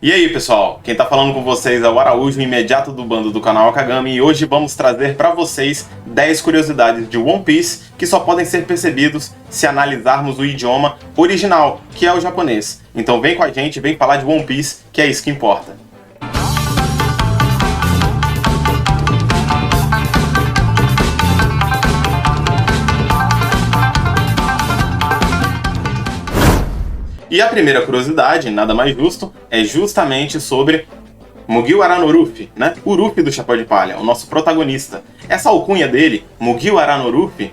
E aí, pessoal, quem tá falando com vocês é o Araújo, imediato do bando do canal Akagami, e hoje vamos trazer para vocês 10 curiosidades de One Piece que só podem ser percebidos se analisarmos o idioma original, que é o japonês. Então vem com a gente, vem falar de One Piece, que é isso que importa. E a primeira curiosidade, nada mais justo, é justamente sobre Mugiwara no Luffy, né? O Luffy do Chapéu de Palha, o nosso protagonista. Essa alcunha dele, Mugiwara no Luffy,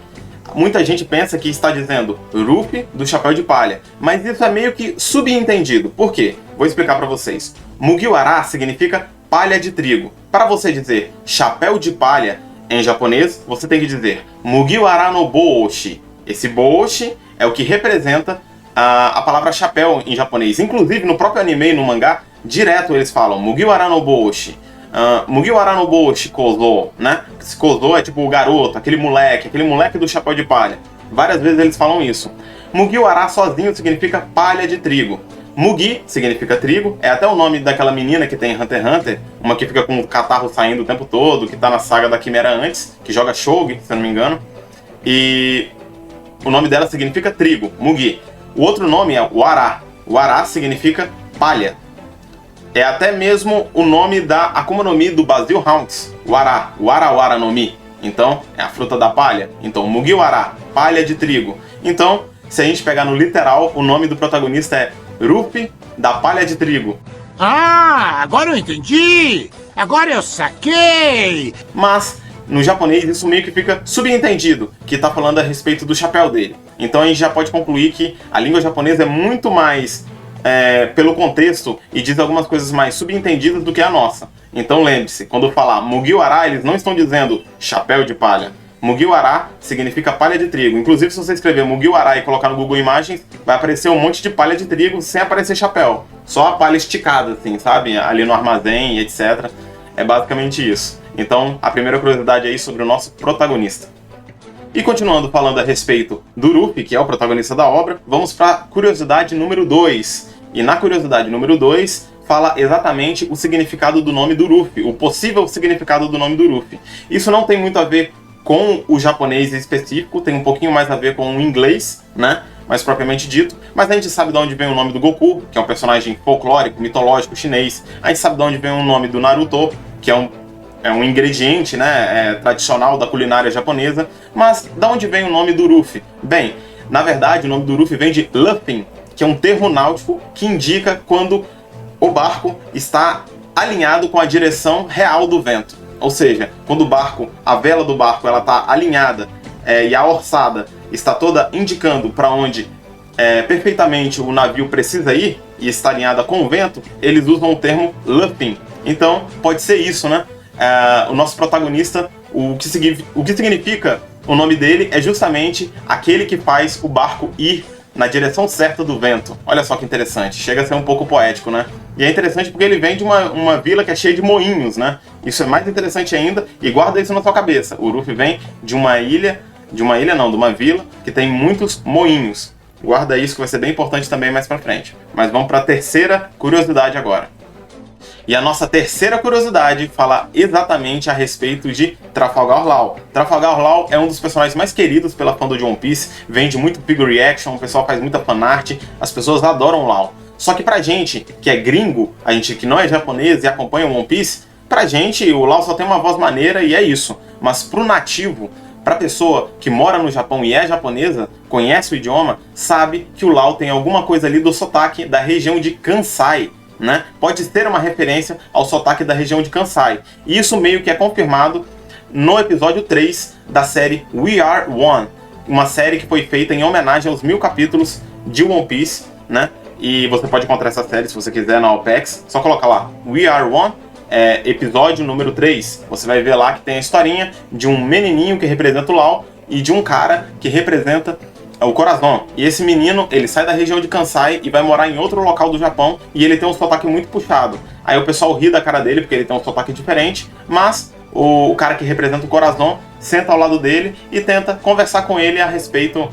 muita gente pensa que está dizendo Luffy do Chapéu de Palha, mas isso é meio que subentendido. Por quê? Vou explicar para vocês. Mugiwara significa palha de trigo. Para você dizer chapéu de palha em japonês, você tem que dizer Mugiwara no Boshi. Esse Boshi é o que representa a palavra chapéu em japonês. Inclusive, no próprio anime e no mangá, direto eles falam Mugiwara no Boshi. Mugiwara no Boshi Kozo, né? Esse Kozo é tipo o garoto, aquele moleque do chapéu de palha. Várias vezes eles falam isso. Mugiwara sozinho significa palha de trigo. Mugi significa trigo, é até o nome daquela menina que tem em Hunter x Hunter, uma que fica com o catarro saindo o tempo todo, que tá na saga da Quimera antes, que joga Shogi, se eu não me engano. E o nome dela significa trigo, Mugi. O outro nome é Wara. Wara significa palha. É até mesmo o nome da Akuma no Mi do Basil Hounds. Wara. Wara no Mi. Então, é a fruta da palha. Então, Mugiwara, palha de trigo. Então, se a gente pegar no literal, o nome do protagonista é Luffy da palha de trigo. Ah, agora eu entendi! Agora eu saquei! Mas no japonês isso meio que fica subentendido, que está falando a respeito do chapéu dele. Então a gente já pode concluir que a língua japonesa é muito mais pelo contexto e diz algumas coisas mais subentendidas do que a nossa. Então lembre-se, quando falar Mugiwara, eles não estão dizendo chapéu de palha. Mugiwara significa palha de trigo. Inclusive, se você escrever Mugiwara e colocar no Google Imagens, vai aparecer um monte de palha de trigo sem aparecer chapéu. Só a palha esticada, assim, sabe? Ali no armazém, etc. É basicamente isso. Então, a primeira curiosidade aí sobre o nosso protagonista. E continuando falando a respeito do Luffy, que é o protagonista da obra, vamos para a curiosidade número 2. E na curiosidade número 2, fala exatamente o significado do nome do Luffy, o possível significado do nome do Luffy. Isso não tem muito a ver com o japonês específico, tem um pouquinho mais a ver com o inglês, né? Mais propriamente dito, mas a gente sabe de onde vem o nome do Goku, que é um personagem folclórico, mitológico, chinês. A gente sabe de onde vem o nome do Naruto, que é um ingrediente, né, tradicional da culinária japonesa. Mas de onde vem o nome do Luffy? Bem, na verdade o nome do Luffy vem de Luffing, que é um termo náutico que indica quando o barco está alinhado com a direção real do vento. Ou seja, quando o barco, a vela do barco, ela está alinhada e a orçada está toda indicando para onde perfeitamente o navio precisa ir e está alinhada com o vento, eles usam o termo luffing. Então, pode ser isso, né? O nosso protagonista, o que significa o nome dele é justamente aquele que faz o barco ir na direção certa do vento. Olha só que interessante, chega a ser um pouco poético, né? E é interessante porque ele vem de uma vila que é cheia de moinhos, né? Isso é mais interessante ainda, e guarda isso na sua cabeça. O Luffy vem de uma vila que tem muitos moinhos. Guarda isso que vai ser bem importante também mais pra frente. Mas vamos para a terceira curiosidade agora. E a nossa terceira curiosidade fala exatamente a respeito de Trafalgar Law. Trafalgar Law é um dos personagens mais queridos pela fã do One Piece, vende muito figure action, o pessoal faz muita fanart, as pessoas adoram o Law. Só que pra gente, que é gringo, a gente que não é japonês e acompanha o One Piece, pra gente o Law só tem uma voz maneira e é isso. Mas pro nativo, pra pessoa que mora no Japão e é japonesa, conhece o idioma, sabe que o Law tem alguma coisa ali do sotaque da região de Kansai, né? Pode ter uma referência ao sotaque da região de Kansai. E isso meio que é confirmado no episódio 3 da série We Are One, uma série que foi feita em homenagem aos 1000 capítulos de One Piece, né? E você pode encontrar essa série se você quiser na OPEX, só coloca lá We Are One, episódio número 3. Você vai ver lá que tem a historinha de um menininho que representa o Law e de um cara que representa o Corazon. E esse menino, ele sai da região de Kansai e vai morar em outro local do Japão, e ele tem um sotaque muito puxado. Aí o pessoal ri da cara dele porque ele tem um sotaque diferente, mas o cara que representa o Corazon senta ao lado dele e tenta conversar com ele a respeito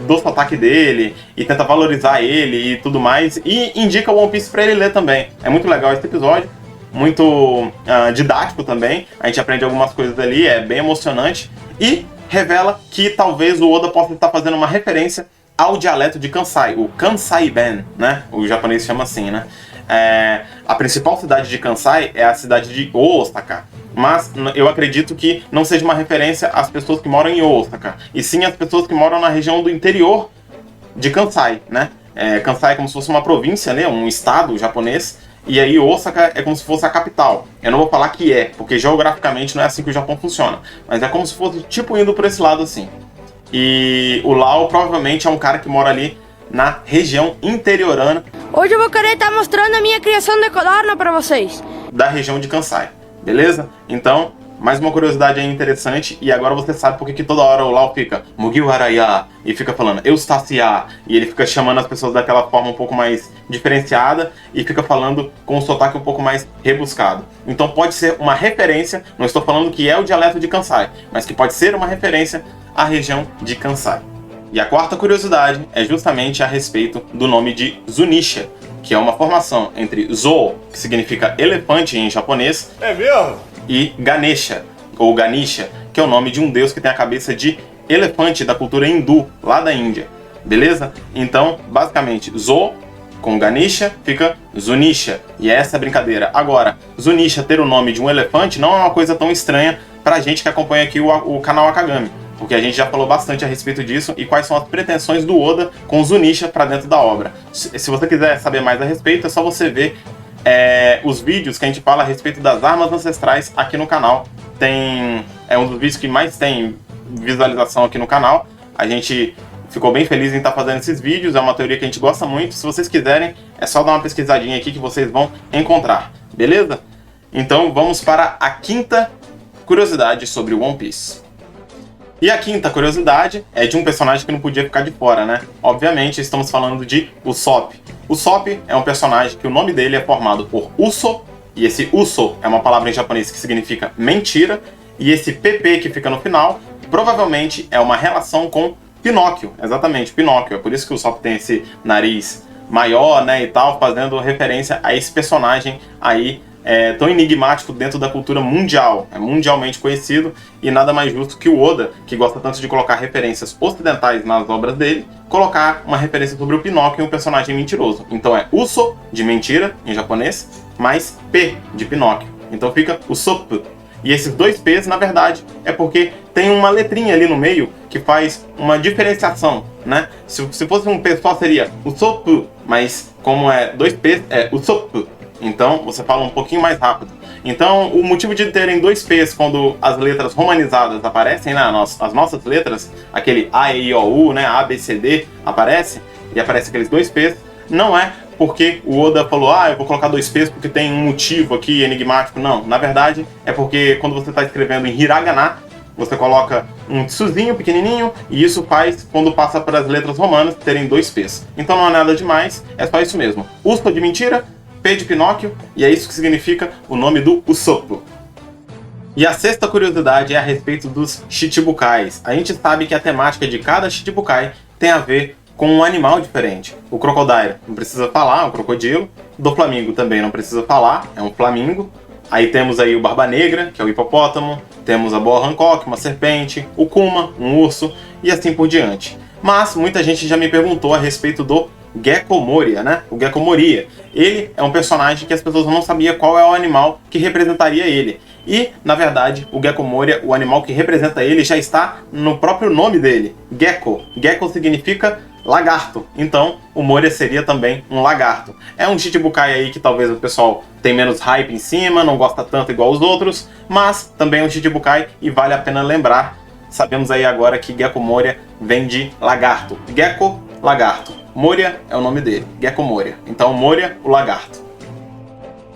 do sotaque dele, e tenta valorizar ele e tudo mais, e indica o One Piece pra ele ler também. É muito legal esse episódio, muito didático também, a gente aprende algumas coisas ali, é bem emocionante, e revela que talvez o Oda possa estar fazendo uma referência ao dialeto de Kansai, o Kansai-ben, né? O japonês chama assim, né? A principal cidade de Kansai é a cidade de Osaka, mas eu acredito que não seja uma referência às pessoas que moram em Osaka, e sim às pessoas que moram na região do interior de Kansai, né? Kansai é como se fosse uma província, né? Um estado japonês, e aí Osaka é como se fosse a capital. Eu não vou falar que porque geograficamente não é assim que o Japão funciona, mas é como se fosse tipo indo por esse lado assim. E o Lau provavelmente é um cara que mora ali na região interiorana. Hoje eu vou querer estar mostrando a minha criação de codorna para vocês. Da região de Kansai, beleza? Então, mais uma curiosidade aí interessante, e agora você sabe porque que toda hora o Lau fica Mugiwara-ya, e fica falando Eustacia, e ele fica chamando as pessoas daquela forma um pouco mais diferenciada, e fica falando com um sotaque um pouco mais rebuscado. Então pode ser uma referência, não estou falando que é o dialeto de Kansai, mas que pode ser uma referência à região de Kansai. E a quarta curiosidade é justamente a respeito do nome de Zunisha, que é uma formação entre Zo, que significa elefante em japonês, é mesmo? E Ganesha, ou Ganisha, que é o nome de um deus que tem a cabeça de elefante da cultura hindu, lá da Índia, beleza? Então, basicamente, Zo com Ganesha fica Zunisha, e é essa a brincadeira. Agora, Zunisha ter o nome de um elefante não é uma coisa tão estranha pra gente que acompanha aqui o canal Akagami, porque a gente já falou bastante a respeito disso e quais são as pretensões do Oda com Zunisha para dentro da obra. Se você quiser saber mais a respeito, é só você ver os vídeos que a gente fala a respeito das armas ancestrais aqui no canal. É um dos vídeos que mais tem visualização aqui no canal. A gente ficou bem feliz em estar fazendo esses vídeos, é uma teoria que a gente gosta muito. Se vocês quiserem, é só dar uma pesquisadinha aqui que vocês vão encontrar, beleza? Então vamos para a quinta curiosidade sobre One Piece. E a quinta curiosidade é de um personagem que não podia ficar de fora, né? Obviamente, estamos falando de Usopp. Usopp é um personagem que o nome dele é formado por Uso, e esse Uso é uma palavra em japonês que significa mentira, e esse PP que fica no final, provavelmente é uma relação com Pinóquio, exatamente, Pinóquio. É por isso que o Usopp tem esse nariz maior, né, e tal, fazendo referência a esse personagem aí, tão enigmático dentro da cultura mundial, é mundialmente conhecido, e nada mais justo que o Oda, que gosta tanto de colocar referências ocidentais nas obras dele, colocar uma referência sobre o Pinóquio, um personagem mentiroso. Então é Uso, de mentira, em japonês, mais P, de Pinóquio. Então fica Usopp. E esses dois P's, na verdade, é porque tem uma letrinha ali no meio que faz uma diferenciação, né? Se fosse um P só seria Usopp, mas como é dois P's, é Usopp. Então, você fala um pouquinho mais rápido. Então, o motivo de terem dois P's quando as letras romanizadas aparecem, né, as nossas letras, aquele A, E, I, O, U, né, A, B, C, D, aparece, e aparece aqueles dois P's, não é porque o Oda falou, eu vou colocar dois P's porque tem um motivo aqui enigmático. Não, na verdade, é porque quando você está escrevendo em hiragana, você coloca um tsuzinho pequenininho, e isso faz, quando passa para as letras romanas, terem dois P's. Então não é nada demais, é só isso mesmo. Uso de mentira, P de Pinóquio, e é isso que significa o nome do Usopp. E a sexta curiosidade é a respeito dos Chichibukais. A gente sabe que a temática de cada Chichibukai tem a ver com um animal diferente. O Crocodile não precisa falar, é um crocodilo. Do Flamingo também não precisa falar, é um flamingo. Aí temos aí o Barba Negra, que é o hipopótamo. Temos a Boa Hancock, uma serpente. O Kuma, um urso, e assim por diante. Mas muita gente já me perguntou a respeito do Gecko Moria, né? O Gecko Moria. Ele é um personagem que as pessoas não sabiam qual é o animal que representaria ele. E, na verdade, o Gecko Moria, o animal que representa ele, já está no próprio nome dele. Gecko. Gecko significa lagarto. Então, o Moria seria também um lagarto. É um Chichibukai aí que talvez o pessoal tem menos hype em cima, não gosta tanto igual os outros, mas também é um Chichibukai e vale a pena lembrar. Sabemos aí agora que Gecko Moria vem de lagarto. Gecko, lagarto. Moria é o nome dele, Gecko Moria. Então, Moria, o lagarto.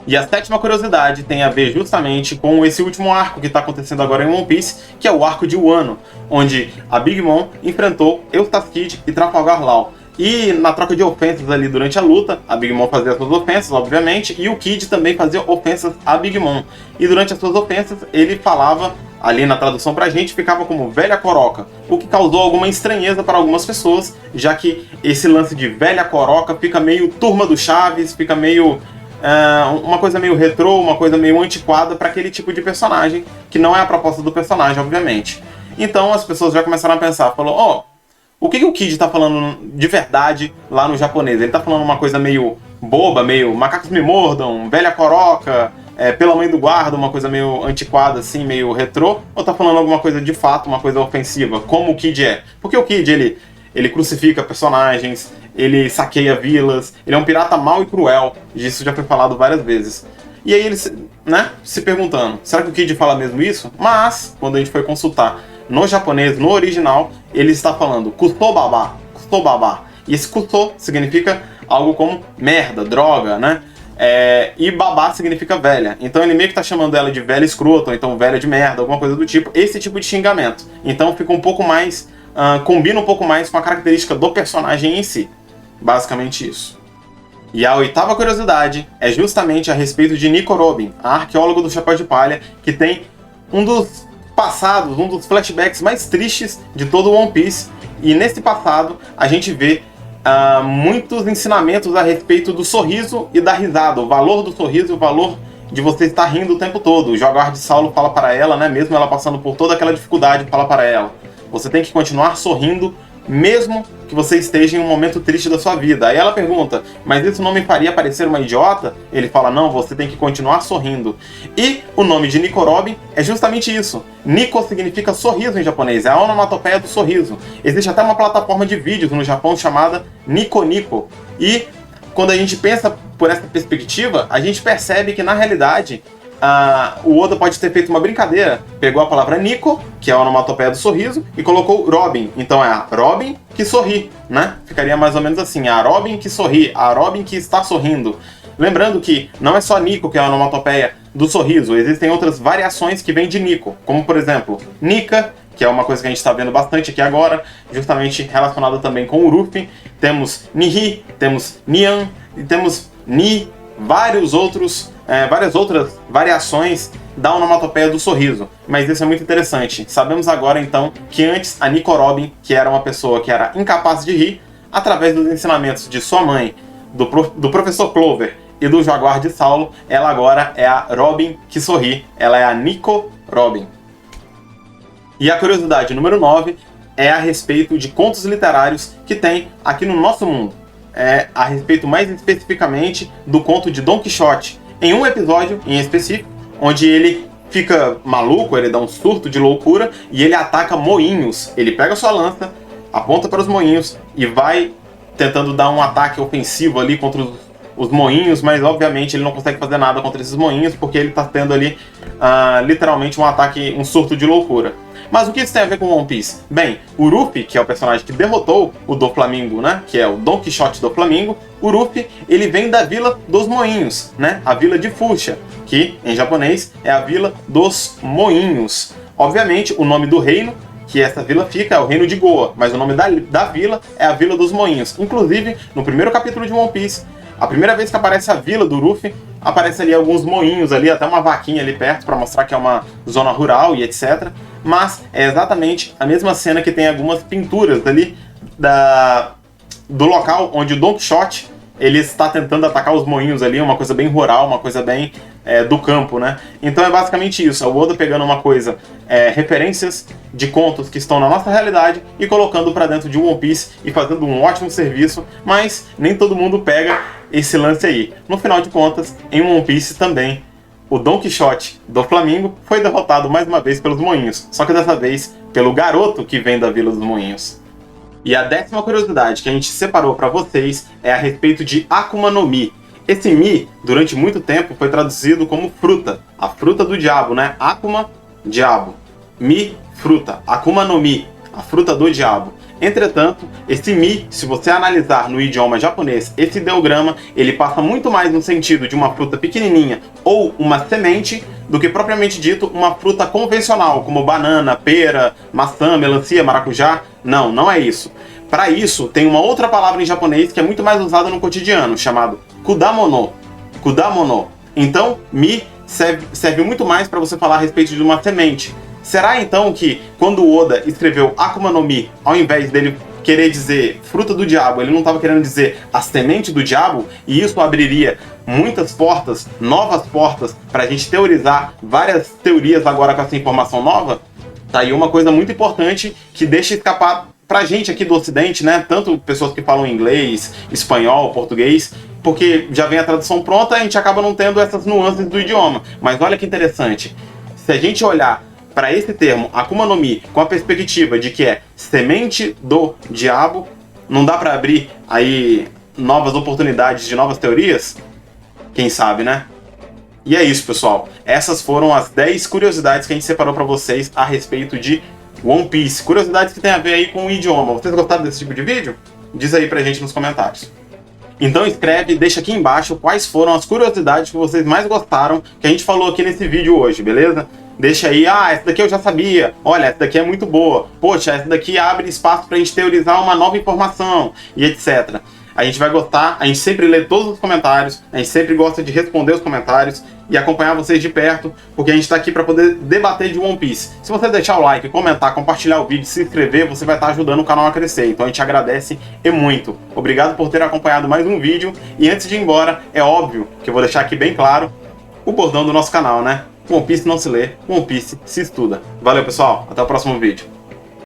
E a sétima curiosidade tem a ver justamente com esse último arco que está acontecendo agora em One Piece, que é o arco de Wano, onde a Big Mom enfrentou Eustace Kid e Trafalgar Law. E na troca de ofensas ali durante a luta, a Big Mom fazia as suas ofensas, obviamente, e o Kid também fazia ofensas a Big Mom. E durante as suas ofensas, ele falava, ali na tradução pra gente, ficava como velha coroca, o que causou alguma estranheza para algumas pessoas, já que esse lance de velha coroca fica meio Turma do Chaves, fica meio... uma coisa meio retrô, uma coisa meio antiquada para aquele tipo de personagem, que não é a proposta do personagem, obviamente. Então as pessoas já começaram a pensar, falou, o que o Kid tá falando de verdade lá no japonês? Ele tá falando uma coisa meio boba, meio macacos me mordam, velha coroca, pela mãe do guarda, uma coisa meio antiquada assim, meio retrô? Ou tá falando alguma coisa de fato, uma coisa ofensiva, como o Kid é? Porque o Kid, ele crucifica personagens, ele saqueia vilas, ele é um pirata mau e cruel, isso já foi falado várias vezes. E aí eles, se perguntando, será que o Kid fala mesmo isso? Mas, quando a gente foi consultar no japonês, no original, ele está falando kuso babá. E esse kuso significa algo como merda, droga, né? E babá significa velha. Então ele meio que tá chamando ela de velha escrota, ou então velha de merda, alguma coisa do tipo. Esse tipo de xingamento. Então fica um pouco mais... combina um pouco mais com a característica do personagem em si. Basicamente isso. E a oitava curiosidade é justamente a respeito de Nico Robin, a arqueóloga do Chapéu de Palha, que tem um dos passados, um dos flashbacks mais tristes de todo o One Piece. E nesse passado a gente vê muitos ensinamentos a respeito do sorriso e da risada, o valor do sorriso e o valor de você estar rindo o tempo todo. O Jaguar de Saulo fala para ela, mesmo ela passando por toda aquela dificuldade, fala para ela: você tem que continuar sorrindo mesmo que você esteja em um momento triste da sua vida. Aí ela pergunta, mas isso não me faria parecer uma idiota? Ele fala, não, você tem que continuar sorrindo. E o nome de Nico Robin é justamente isso. Nico significa sorriso em japonês, é a onomatopeia do sorriso. Existe até uma plataforma de vídeos no Japão chamada Nico Nico. E quando a gente pensa por essa perspectiva, a gente percebe que na realidade o Oda pode ter feito uma brincadeira. Pegou a palavra Nico, que é a onomatopeia do sorriso, e colocou Robin. Então é a Robin que sorri, Ficaria mais ou menos assim, a Robin que sorri, a Robin que está sorrindo. Lembrando que não é só Nico que é a onomatopeia do sorriso, existem outras variações que vêm de Nico, como por exemplo, Nika, que é uma coisa que a gente está vendo bastante aqui agora, justamente relacionada também com o Ruffy. Temos Nihi, temos Nian, e temos Ni, várias outras variações da onomatopeia do sorriso. Mas isso é muito interessante. Sabemos agora então que antes a Nico Robin, que era uma pessoa que era incapaz de rir, através dos ensinamentos de sua mãe, do professor Clover e do Jaguar de Saulo, ela agora é a Robin que sorri, ela é a Nico Robin. E a curiosidade número 9 é a respeito de contos literários que tem aqui no nosso mundo. A respeito mais especificamente do conto de Don Quixote, em um episódio em específico, onde ele fica maluco, ele dá um surto de loucura e ele ataca moinhos. Ele pega sua lança, aponta para os moinhos e vai tentando dar um ataque ofensivo ali contra os moinhos, mas obviamente ele não consegue fazer nada contra esses moinhos porque ele está tendo ali literalmente um ataque, um surto de loucura. Mas o que isso tem a ver com One Piece? Bem, o Ruffy, que é o personagem que derrotou o Doflamingo, que é o Don Quixote do Flamengo, o Ruffy, ele vem da Vila dos Moinhos, a Vila de Fuxia, que em japonês é a Vila dos Moinhos. Obviamente, o nome do reino que essa vila fica é o Reino de Goa, mas o nome da vila é a Vila dos Moinhos. Inclusive, no primeiro capítulo de One Piece, a primeira vez que aparece a vila do Ruffy, aparece ali alguns moinhos ali, até uma vaquinha ali perto, para mostrar que é uma zona rural e etc. Mas é exatamente a mesma cena que tem algumas pinturas ali do local onde o Don Quixote ele está tentando atacar os moinhos ali, uma coisa bem rural, uma coisa bem do campo, Então é basicamente isso, é o Oda pegando uma coisa, referências de contos que estão na nossa realidade e colocando para dentro de One Piece e fazendo um ótimo serviço, mas nem todo mundo pega esse lance aí. No final de contas, em One Piece também, o Don Quixote do Flamengo foi derrotado mais uma vez pelos moinhos, só que dessa vez pelo garoto que vem da Vila dos Moinhos. E a 10ª curiosidade que a gente separou para vocês é a respeito de Akuma no Mi. Esse Mi, durante muito tempo, foi traduzido como fruta, a fruta do diabo, Akuma, diabo. Mi, fruta. Akuma no Mi, a fruta do diabo. Entretanto, esse Mi, se você analisar no idioma japonês, esse ideograma, ele passa muito mais no sentido de uma fruta pequenininha ou uma semente, do que propriamente dito uma fruta convencional, como banana, pera, maçã, melancia, maracujá. Não é isso. Para isso, tem uma outra palavra em japonês que é muito mais usada no cotidiano, chamado kudamono. Kudamono. Então, mi serve muito mais para você falar a respeito de uma semente. Será então que quando o Oda escreveu Akuma no Mi, ao invés dele querer dizer fruta do diabo, ele não estava querendo dizer a semente do diabo, e isso abriria muitas portas, novas portas, para a gente teorizar várias teorias agora com essa informação nova? Tá aí uma coisa muito importante que deixa escapar pra gente aqui do Ocidente, né? Tanto pessoas que falam inglês, espanhol, português, porque já vem a tradução pronta, a gente acaba não tendo essas nuances do idioma. Mas olha que interessante, se a gente olhar para esse termo, Akuma no Mi, com a perspectiva de que é semente do diabo, não dá para abrir aí novas oportunidades de novas teorias? Quem sabe, né? E é isso, pessoal. Essas foram as 10 curiosidades que a gente separou para vocês a respeito de One Piece. Curiosidades que tem a ver aí com o idioma. Vocês gostaram desse tipo de vídeo? Diz aí pra gente nos comentários. Então escreve, deixa aqui embaixo quais foram as curiosidades que vocês mais gostaram que a gente falou aqui nesse vídeo hoje, beleza? Deixa aí, essa daqui eu já sabia, olha, essa daqui é muito boa, poxa, essa daqui abre espaço pra gente teorizar uma nova informação, e etc. A gente vai gostar, a gente sempre lê todos os comentários, a gente sempre gosta de responder os comentários e acompanhar vocês de perto, porque a gente está aqui para poder debater de One Piece. Se você deixar o like, comentar, compartilhar o vídeo, se inscrever, você vai estar ajudando o canal a crescer. Então a gente agradece e muito. Obrigado por ter acompanhado mais um vídeo. E antes de ir embora, é óbvio que eu vou deixar aqui bem claro o bordão do nosso canal, né? One Piece não se lê, One Piece se estuda. Valeu, pessoal. Até o próximo vídeo.